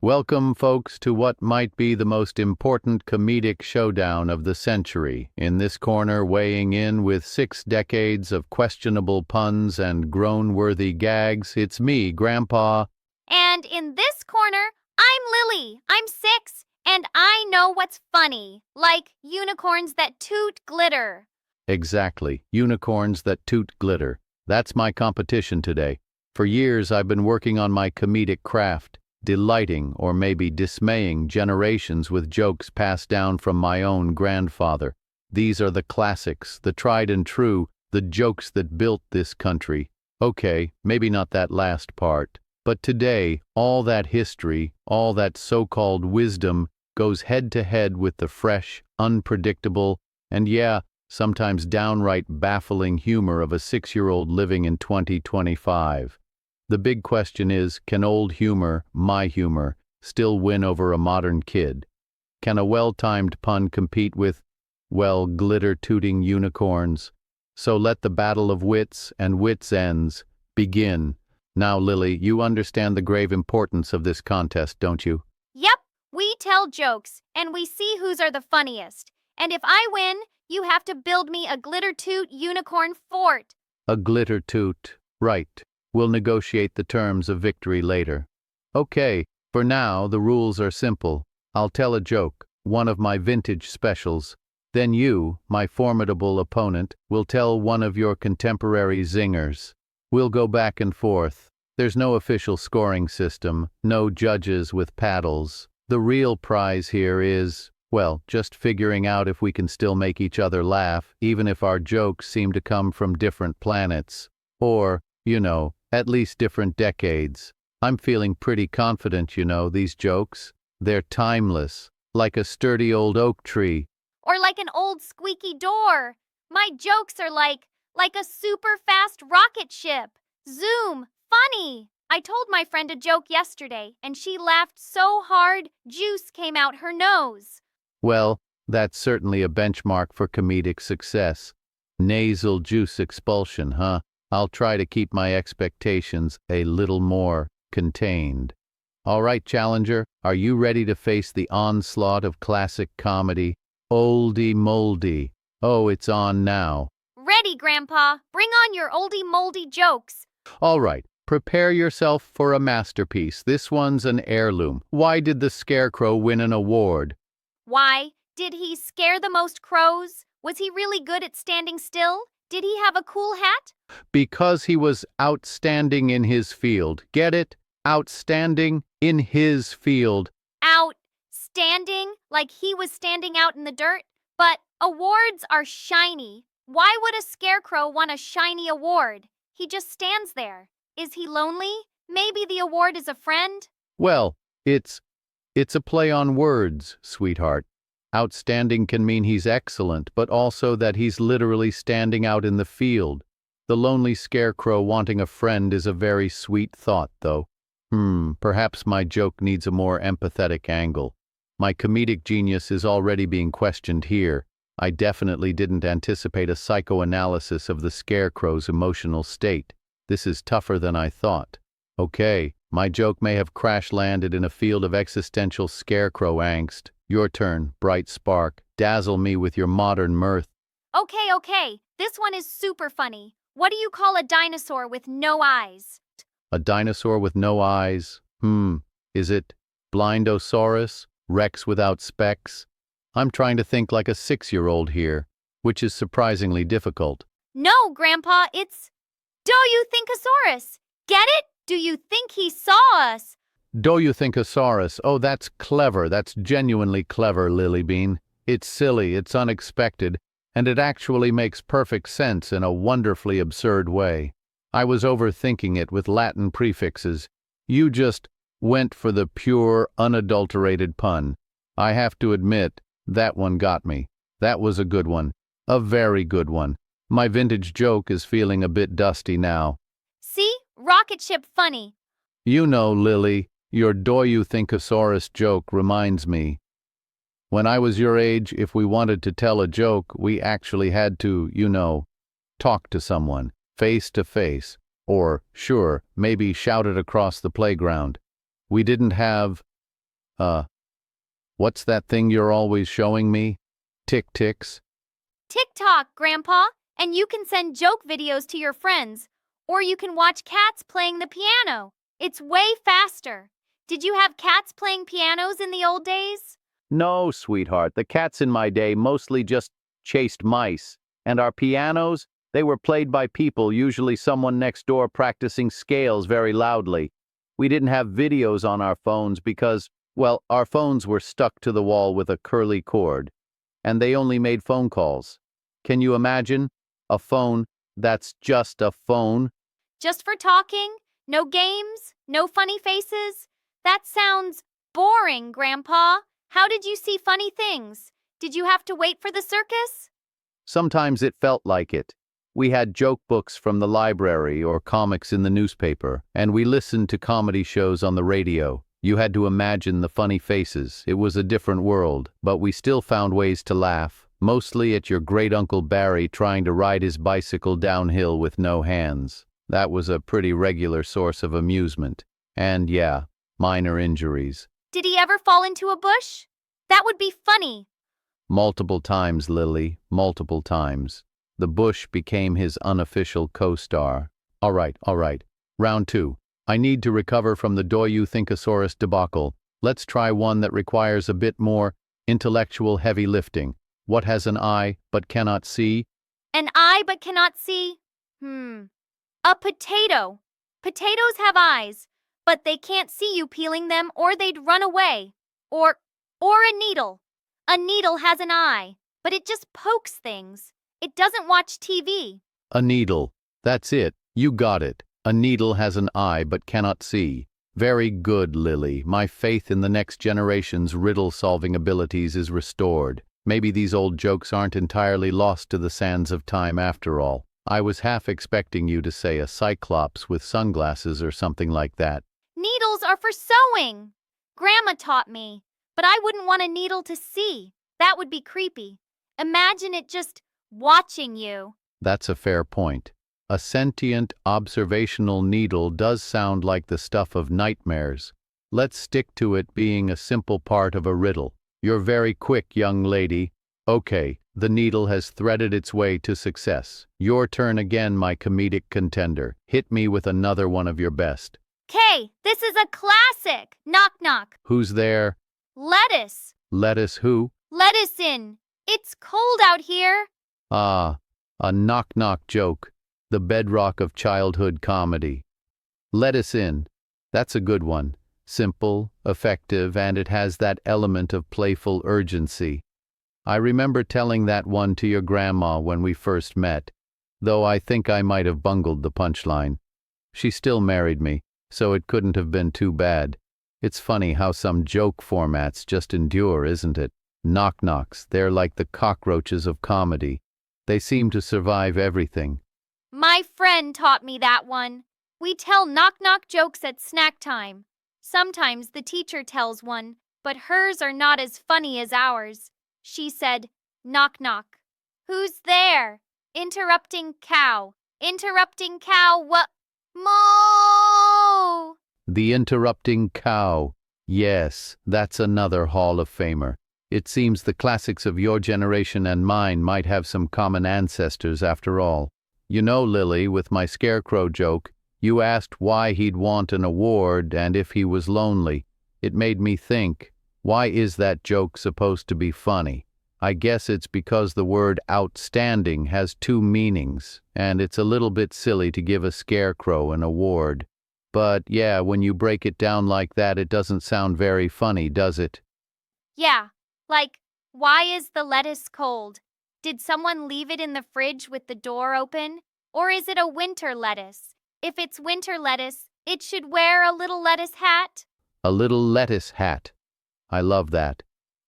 Welcome, folks, to what might be the most important comedic showdown of the century. In this corner, weighing in with 6 decades of questionable puns and groan-worthy gags, it's me, Grandpa. And in this corner, I'm Lily. I'm 6, and I know what's funny, like unicorns that toot glitter. Exactly, unicorns that toot glitter. That's my competition today. For years, I've been working on my comedic craft, delighting or maybe dismaying generations with jokes passed down from my own grandfather. These are the classics, the tried and true, the jokes that built this country. Okay, maybe not that last part. But today, all that history, all that so-called wisdom goes head-to-head with the fresh, unpredictable, and sometimes downright baffling humor of a 6-year-old living in 2025. The big question is, can old humor, my humor, still win over a modern kid? Can a well-timed pun compete with, well, glitter-tooting unicorns? So let the battle of wits and wits' ends begin. Now, Lily, you understand the grave importance of this contest, don't you? Yep, we tell jokes, and we see whose are the funniest. And if I win, you have to build me a glitter-toot unicorn fort. A glitter-toot, right. We'll negotiate the terms of victory later. Okay, for now, the rules are simple. I'll tell a joke, one of my vintage specials. Then you, my formidable opponent, will tell one of your contemporary zingers. We'll go back and forth. There's no official scoring system, no judges with paddles. The real prize here is, well, just figuring out if we can still make each other laugh, even if our jokes seem to come from different planets. Or, at least different decades. I'm feeling pretty confident, these jokes. They're timeless, like a sturdy old oak tree. Or like an old squeaky door. My jokes are like a super fast rocket ship. Zoom, funny. I told my friend a joke yesterday, and she laughed so hard, juice came out her nose. Well, that's certainly a benchmark for comedic success. Nasal juice expulsion, huh? I'll try to keep my expectations a little more contained. All right, challenger, are you ready to face the onslaught of classic comedy? Oldie moldy. Oh, it's on now. Ready, Grandpa. Bring on your oldie moldy jokes. All right, prepare yourself for a masterpiece. This one's an heirloom. Why did the Scarecrow win an award? Why? Did he scare the most crows? Was he really good at standing still? Did he have a cool hat? Because he was outstanding in his field. Get it? Outstanding in his field. Outstanding? Like he was standing out in the dirt? But awards are shiny. Why would a scarecrow want a shiny award? He just stands there. Is he lonely? Maybe the award is a friend? Well, it's a play on words, sweetheart. Outstanding can mean he's excellent, but also that he's literally standing out in the field. The lonely scarecrow wanting a friend is a very sweet thought, though. Perhaps my joke needs a more empathetic angle. My comedic genius is already being questioned here. I definitely didn't anticipate a psychoanalysis of the scarecrow's emotional state. This is tougher than I thought. Okay, my joke may have crash-landed in a field of existential scarecrow angst. Your turn, bright spark. Dazzle me with your modern mirth. Okay. This one is super funny. What do you call a dinosaur with no eyes? A dinosaur with no eyes? Is it Blindosaurus? Rex without specs? I'm trying to think like a 6-year-old here, which is surprisingly difficult. No, Grandpa, it's Do-you-think-osaurus. Get it? Do you think he saw us? Do-you-think-osaurus. Oh, that's clever. That's genuinely clever, Lilybean. It's silly, it's unexpected, and it actually makes perfect sense in a wonderfully absurd way. I was overthinking it with Latin prefixes. You just went for the pure, unadulterated pun. I have to admit, that one got me. That was a good one. A very good one. My vintage joke is feeling a bit dusty now. See? Rocket ship funny. Lily, your Do-you-think-osaurus joke reminds me. When I was your age, if we wanted to tell a joke, we actually had to, talk to someone, face to face, or, sure, maybe shout it across the playground. We didn't have Uh, what's that thing you're always showing me? Ticks? TikTok, Grandpa, and you can send joke videos to your friends, or you can watch cats playing the piano. It's way faster. Did you have cats playing pianos in the old days? No, sweetheart, the cats in my day mostly just chased mice. And our pianos, they were played by people, usually someone next door practicing scales very loudly. We didn't have videos on our phones because, well, our phones were stuck to the wall with a curly cord, and they only made phone calls. Can you imagine? A phone that's just a phone? Just for talking? No games? No funny faces? That sounds boring, Grandpa. How did you see funny things? Did you have to wait for the circus? Sometimes it felt like it. We had joke books from the library or comics in the newspaper, and we listened to comedy shows on the radio. You had to imagine the funny faces. It was a different world, but we still found ways to laugh, mostly at your great-uncle Barry trying to ride his bicycle downhill with no hands. That was a pretty regular source of amusement. And yeah, minor injuries. Did he ever fall into a bush? That would be funny. Multiple times, Lily, multiple times. The bush became his unofficial co-star. All right. Round 2. I need to recover from the Doyou-Thinkosaurus debacle. Let's try one that requires a bit more intellectual heavy lifting. What has an eye but cannot see? An eye but cannot see? A potato. Potatoes have eyes, but they can't see you peeling them or they'd run away. Or a needle. A needle has an eye, but it just pokes things. It doesn't watch TV. A needle. That's it. You got it. A needle has an eye but cannot see. Very good, Lily. My faith in the next generation's riddle-solving abilities is restored. Maybe these old jokes aren't entirely lost to the sands of time after all. I was half expecting you to say a cyclops with sunglasses or something like that. Needles are for sewing. Grandma taught me, but I wouldn't want a needle to see. That would be creepy. Imagine it just watching you. That's a fair point. A sentient, observational needle does sound like the stuff of nightmares. Let's stick to it being a simple part of a riddle. You're very quick, young lady. Okay, the needle has threaded its way to success. Your turn again, my comedic contender. Hit me with another one of your best. Kay, this is a classic. Knock knock. Who's there? Lettuce. Lettuce who? Lettuce in. It's cold out here. Ah, a knock-knock joke. The bedrock of childhood comedy. Let us in. That's a good one. Simple, effective, and it has that element of playful urgency. I remember telling that one to your grandma when we first met, though I think I might have bungled the punchline. She still married me, so it couldn't have been too bad. It's funny how some joke formats just endure, isn't it? Knock-knocks, they're like the cockroaches of comedy. They seem to survive everything. My friend taught me that one. We tell knock-knock jokes at snack time. Sometimes the teacher tells one, but hers are not as funny as ours. She said, knock knock. Who's there? Interrupting cow. Interrupting cow what? Moo! The interrupting cow. Yes, that's another Hall of Famer. It seems the classics of your generation and mine might have some common ancestors after all. You know, Lily, with my scarecrow joke, you asked why he'd want an award and if he was lonely. It made me think, why is that joke supposed to be funny? I guess it's because the word outstanding has two meanings, and it's a little bit silly to give a scarecrow an award. But yeah, when you break it down like that, it doesn't sound very funny, does it? Yeah, like, why is the lettuce cold? Did someone leave it in the fridge with the door open? Or is it a winter lettuce? If it's winter lettuce, it should wear a little lettuce hat. A little lettuce hat. I love that.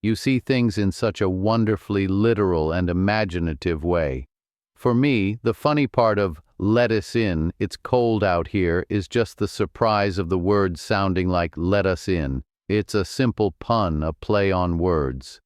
You see things in such a wonderfully literal and imaginative way. For me, the funny part of "let us in, it's cold out here" is just the surprise of the word sounding like "let us in." It's a simple pun, a play on words.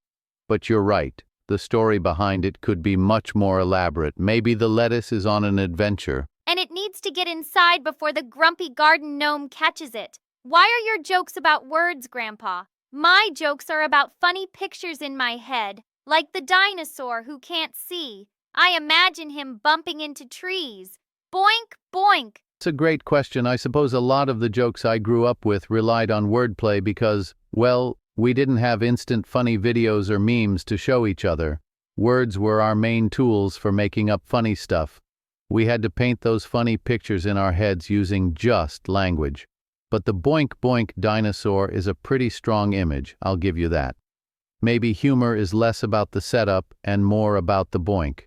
But you're right, the story behind it could be much more elaborate. Maybe the lettuce is on an adventure. And it needs to get inside before the grumpy garden gnome catches it. Why are your jokes about words, Grandpa? My jokes are about funny pictures in my head, like the dinosaur who can't see. I imagine him bumping into trees. Boink, boink. It's a great question. I suppose a lot of the jokes I grew up with relied on wordplay because, well, we didn't have instant funny videos or memes to show each other. Words were our main tools for making up funny stuff. We had to paint those funny pictures in our heads using just language. But the boink boink dinosaur is a pretty strong image, I'll give you that. Maybe humor is less about the setup and more about the boink.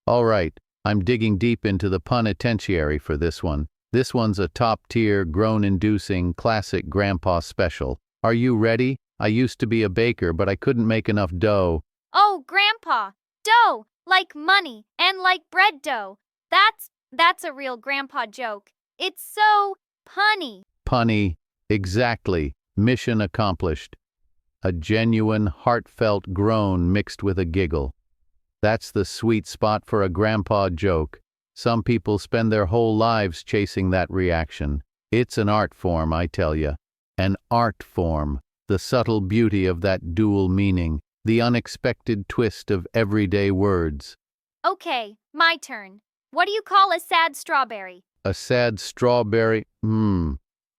All right, I'm digging deep into the penitentiary for this one. This one's a top-tier, groan-inducing, classic grandpa special. Are you ready? I used to be a baker, but I couldn't make enough dough. Oh, Grandpa, dough, like money and like bread dough. That's a real grandpa joke. It's so punny. Punny, exactly. Mission accomplished. A genuine, heartfelt groan mixed with a giggle. That's the sweet spot for a grandpa joke. Some people spend their whole lives chasing that reaction. It's an art form, I tell ya. An art form. The subtle beauty of that dual meaning. The unexpected twist of everyday words. Okay, my turn. What do you call a sad strawberry? A sad strawberry?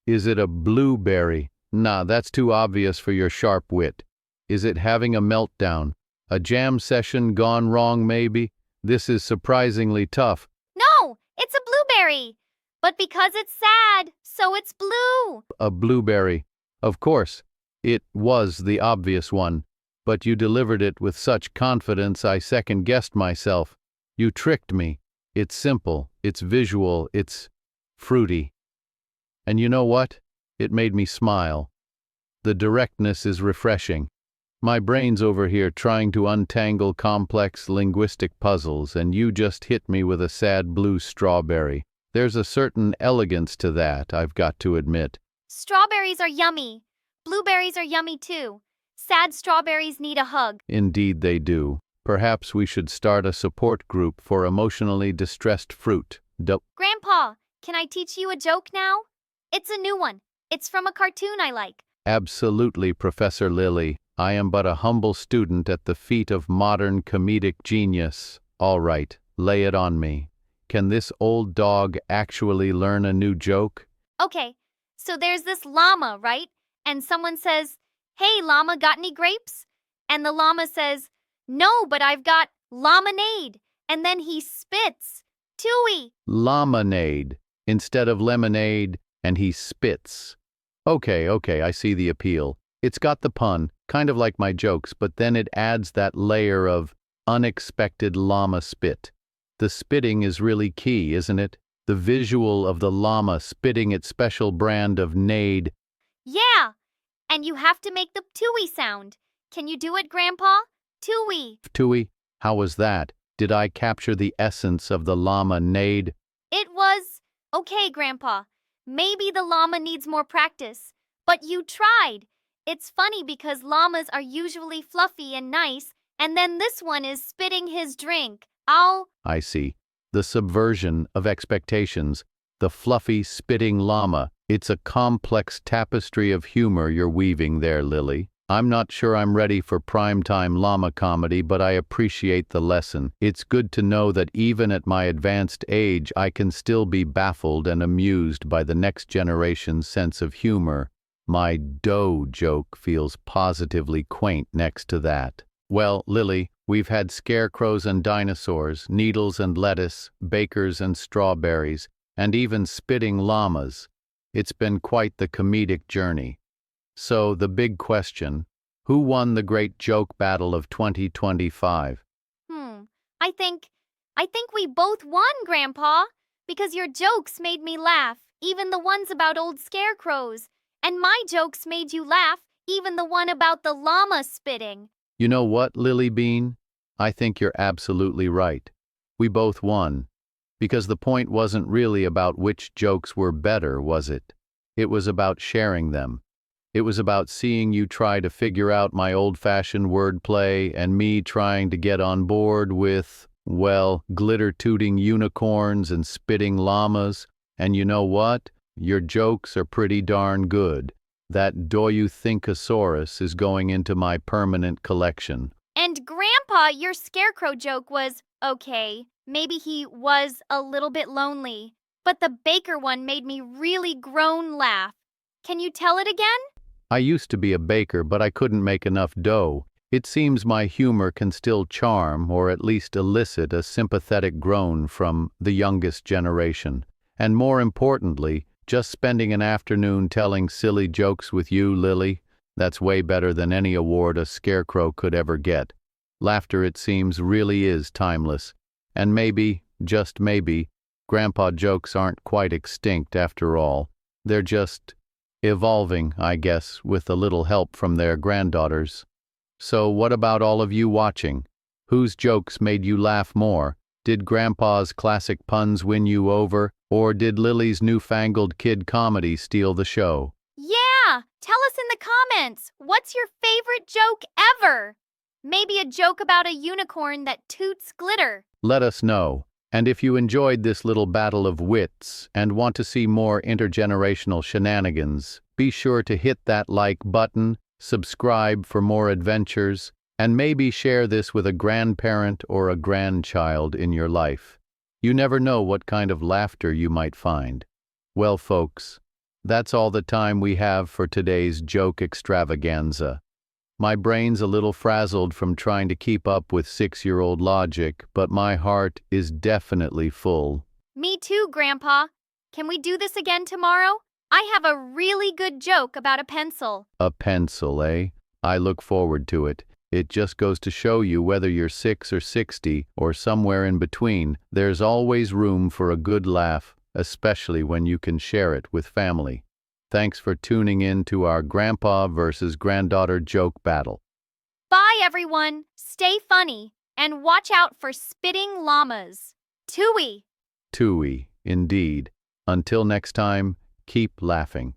Is it a blueberry? Nah, that's too obvious for your sharp wit. Is it having a meltdown? A jam session gone wrong, maybe? This is surprisingly tough. No, it's a blueberry. But because it's sad, so it's blue. A blueberry. Of course, it was the obvious one. But you delivered it with such confidence I second-guessed myself. You tricked me. It's simple, it's visual, it's fruity. And you know what? It made me smile. The directness is refreshing. My brain's over here trying to untangle complex linguistic puzzles, and you just hit me with a sad blue strawberry. There's a certain elegance to that, I've got to admit. Strawberries are yummy. Blueberries are yummy too. Sad strawberries need a hug. Indeed they do. Perhaps we should start a support group for emotionally distressed fruit. Grandpa, can I teach you a joke now? It's a new one. It's from a cartoon I like. Absolutely, Professor Lily. I am but a humble student at the feet of modern comedic genius. All right, lay it on me. Can this old dog actually learn a new joke? Okay, so there's this llama, right? And someone says, "Hey, llama, got any grapes?" And the llama says, "No, but I've got lemonade." And then he spits. Tooey. Lemonade instead of lemonade, and he spits. Okay, I see the appeal. It's got the pun, kind of like my jokes, but then it adds that layer of unexpected llama spit. The spitting is really key, isn't it? The visual of the llama spitting its special brand of nade. Yeah, and you have to make the tooey sound. Can you do it, Grandpa? Tooey. Tooey, how was that? Did I capture the essence of the llama nade? It was okay, Grandpa. Maybe the llama needs more practice, but you tried. It's funny because llamas are usually fluffy and nice, and then this one is spitting his drink. I see. The subversion of expectations. The fluffy, spitting llama. It's a complex tapestry of humor you're weaving there, Lily. I'm not sure I'm ready for primetime llama comedy, but I appreciate the lesson. It's good to know that even at my advanced age, I can still be baffled and amused by the next generation's sense of humor. My dough joke feels positively quaint next to that. Well, Lily, we've had scarecrows and dinosaurs, needles and lettuce, bakers and strawberries, and even spitting llamas. It's been quite the comedic journey. So, the big question, who won the great joke battle of 2025? I think we both won, Grandpa, because your jokes made me laugh, even the ones about old scarecrows. And my jokes made you laugh, even the one about the llama spitting. You know what, Lily Bean? I think you're absolutely right. We both won. Because the point wasn't really about which jokes were better, was it? It was about sharing them. It was about seeing you try to figure out my old-fashioned wordplay and me trying to get on board with, well, glitter-tooting unicorns and spitting llamas. And you know what? Your jokes are pretty darn good. That Doyuthinkosaurus is going into my permanent collection. And Grandpa, your scarecrow joke was okay. Maybe he was a little bit lonely. But the baker one made me really groan laugh. Can you tell it again? I used to be a baker, but I couldn't make enough dough. It seems my humor can still charm or at least elicit a sympathetic groan from the youngest generation. And more importantly, just spending an afternoon telling silly jokes with you, Lily, that's way better than any award a scarecrow could ever get. Laughter, it seems, really is timeless. And maybe, just maybe, Grandpa jokes aren't quite extinct after all. They're just evolving, I guess, with a little help from their granddaughters. So what about all of you watching? Whose jokes made you laugh more? Did Grandpa's classic puns win you over, or did Lily's newfangled kid comedy steal the show? Yeah! Tell us in the comments. What's your favorite joke ever? Maybe a joke about a unicorn that toots glitter. Let us know. And if you enjoyed this little battle of wits and want to see more intergenerational shenanigans, be sure to hit that like button, subscribe for more adventures, and maybe share this with a grandparent or a grandchild in your life. You never know what kind of laughter you might find. Well, folks, that's all the time we have for today's joke extravaganza. My brain's a little frazzled from trying to keep up with 6-year-old logic, but my heart is definitely full. Me too, Grandpa. Can we do this again tomorrow? I have a really good joke about a pencil. A pencil, eh? I look forward to it. It just goes to show you whether you're 6 or 60 or somewhere in between, there's always room for a good laugh, especially when you can share it with family. Thanks for tuning in to our grandpa versus granddaughter joke battle. Bye, everyone. Stay funny and watch out for spitting llamas. Tooey! Tooey, indeed. Until next time, keep laughing.